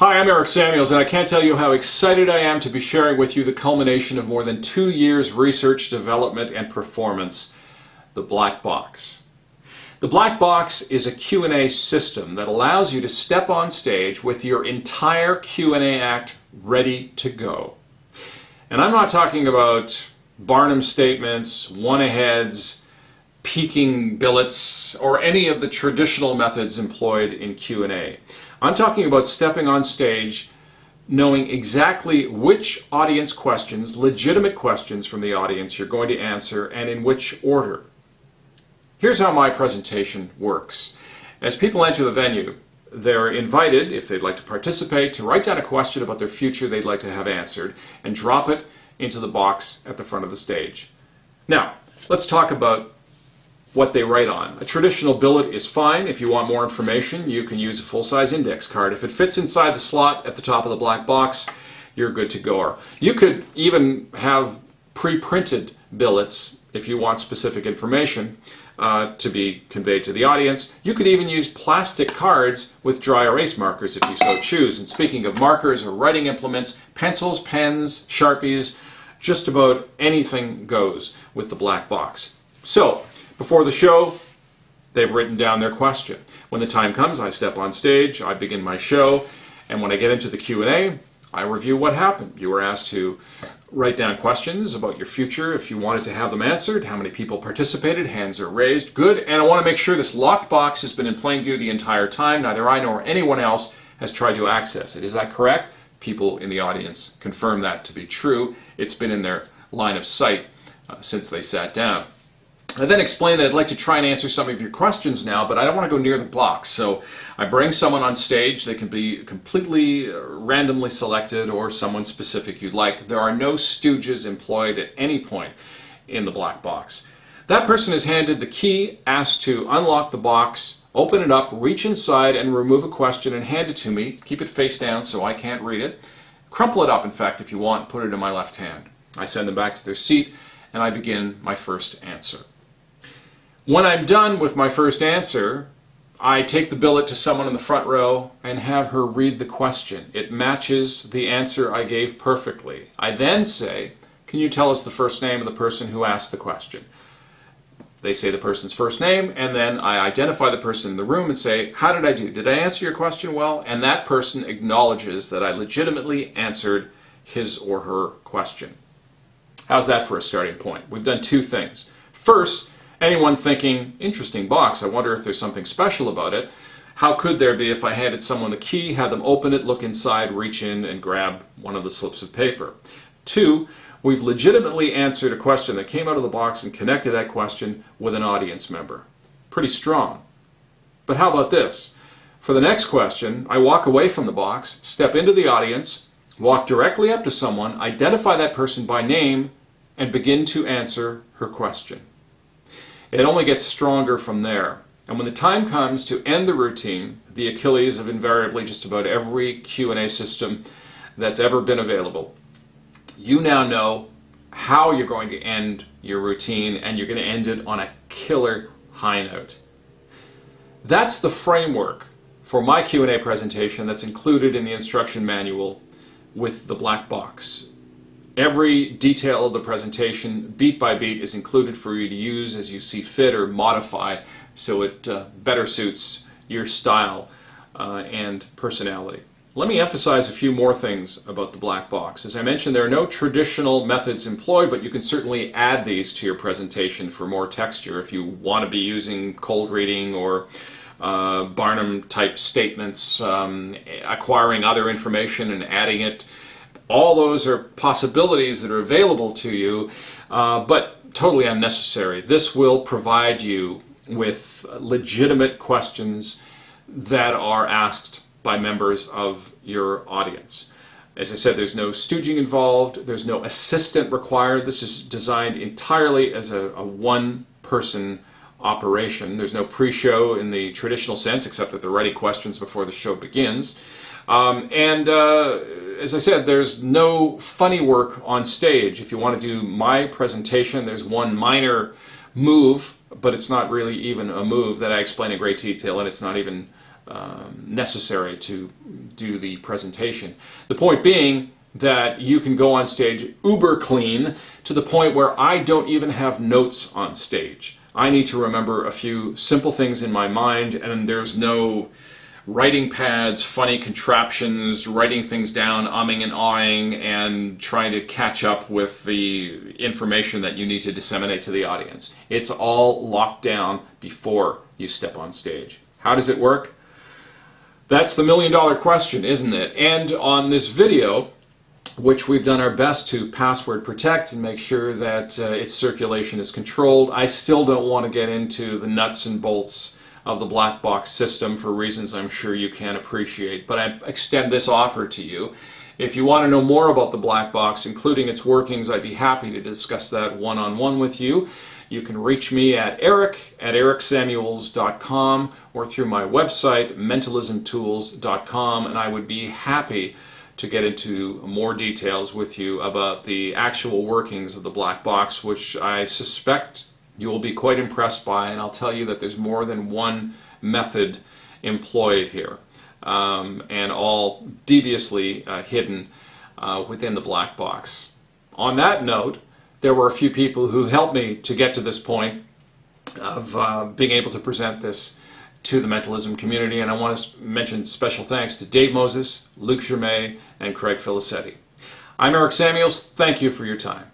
Hi, I'm Eric Samuels, and I can't tell you how excited I am to be sharing with you the culmination of more than 2 years research, development, and performance, the Black Box. The Black Box is a Q&A system that allows you to step on stage with your entire Q&A act ready to go. And I'm not talking about Barnum statements, one-aheads, peaking billets, or any of the traditional methods employed in Q&A. I'm talking about stepping on stage knowing exactly which audience questions, legitimate questions from the audience, you're going to answer and in which order. Here's how my presentation works. As people enter the venue, they're invited, if they'd like to participate, to write down a question about their future they'd like to have answered and drop it into the box at the front of the stage. Now, let's talk about what they write on. A traditional billet is fine. If you want more information, you can use a full-size index card. If it fits inside the slot at the top of the black box, you're good to go. You could even have pre-printed billets if you want specific information to be conveyed to the audience. You could even use plastic cards with dry erase markers if you so choose. And speaking of markers or writing implements, pencils, pens, Sharpies, just about anything goes with the black box. So, before the show, they've written down their question. When the time comes, I step on stage, I begin my show, and when I get into the Q&A, I review what happened. You were asked to write down questions about your future if you wanted to have them answered, how many people participated, hands are raised, good, and I want to make sure this locked box has been in plain view the entire time. Neither I nor anyone else has tried to access it. Is that correct? People in the audience confirm that to be true. It's been in their line of sight since they sat down. I then explain that I'd like to try and answer some of your questions now, but I don't want to go near the box. So I bring someone on stage. They can be completely randomly selected or someone specific you'd like. There are no stooges employed at any point in the black box. That person is handed the key, asked to unlock the box, open it up, reach inside and remove a question and hand it to me. Keep it face down so I can't read it. Crumple it up, in fact, if you want, put it in my left hand. I send them back to their seat and I begin my first answer. When I'm done with my first answer, I take the billet to someone in the front row and have her read the question. It matches the answer I gave perfectly. I then say, "Can you tell us the first name of the person who asked the question?" They say the person's first name, and then I identify the person in the room and say, "How did I do? Did I answer your question well?" And that person acknowledges that I legitimately answered his or her question. How's that for a starting point? We've done two things. First, anyone thinking, interesting box, I wonder if there's something special about it. How could there be if I handed someone the key, had them open it, look inside, reach in, and grab one of the slips of paper? Two, we've legitimately answered a question that came out of the box and connected that question with an audience member. Pretty strong. But how about this? For the next question, I walk away from the box, step into the audience, walk directly up to someone, identify that person by name, and begin to answer her question. It only gets stronger from there. And when the time comes to end the routine, the Achilles of invariably just about every Q&A system that's ever been available, you now know how you're going to end your routine, and you're going to end it on a killer high note. That's the framework for my Q&A presentation that's included in the instruction manual with the black box. Every detail of the presentation, beat by beat, is included for you to use as you see fit or modify so it better suits your style and personality. Let me emphasize a few more things about the black box. As I mentioned, there are no traditional methods employed, but you can certainly add these to your presentation for more texture if you want to be using cold reading or Barnum-type statements, acquiring other information and adding it. All those are possibilities that are available to you, but totally unnecessary. This will provide you with legitimate questions that are asked by members of your audience. As I said, there's no stooging involved, there's no assistant required. This is designed entirely as a one-person operation. There's no pre-show in the traditional sense, except that they're writing questions before the show begins. As I said, there's no funny work on stage. If you want to do my presentation, there's one minor move, but it's not really even a move that I explain in great detail, and it's not even necessary to do the presentation. The point being that you can go on stage uber clean to the point where I don't even have notes on stage. I need to remember a few simple things in my mind, and there's no writing pads, funny contraptions, writing things down, umming and ahhing, and trying to catch up with the information that you need to disseminate to the audience. It's all locked down before you step on stage. How does it work? That's the million-dollar question, isn't it? And on this video, which we've done our best to password protect and make sure that its circulation is controlled, I still don't want to get into the nuts and bolts of the black box system for reasons I'm sure you can appreciate. But I extend this offer to you. If you want to know more about the black box, including its workings, I'd be happy to discuss that one-on-one with you. You can reach me at eric@ericsamuels.com or through my website, mentalismtools.com, and I would be happy to get into more details with you about the actual workings of the black box, which I suspect you will be quite impressed by, and I'll tell you that there's more than one method employed here, and all deviously hidden within the black box. On that note, there were a few people who helped me to get to this point of being able to present this to the mentalism community, and I want to mention special thanks to Dave Moses, Luc Germain, and Craig Filicetti. I'm Eric Samuels. Thank you for your time.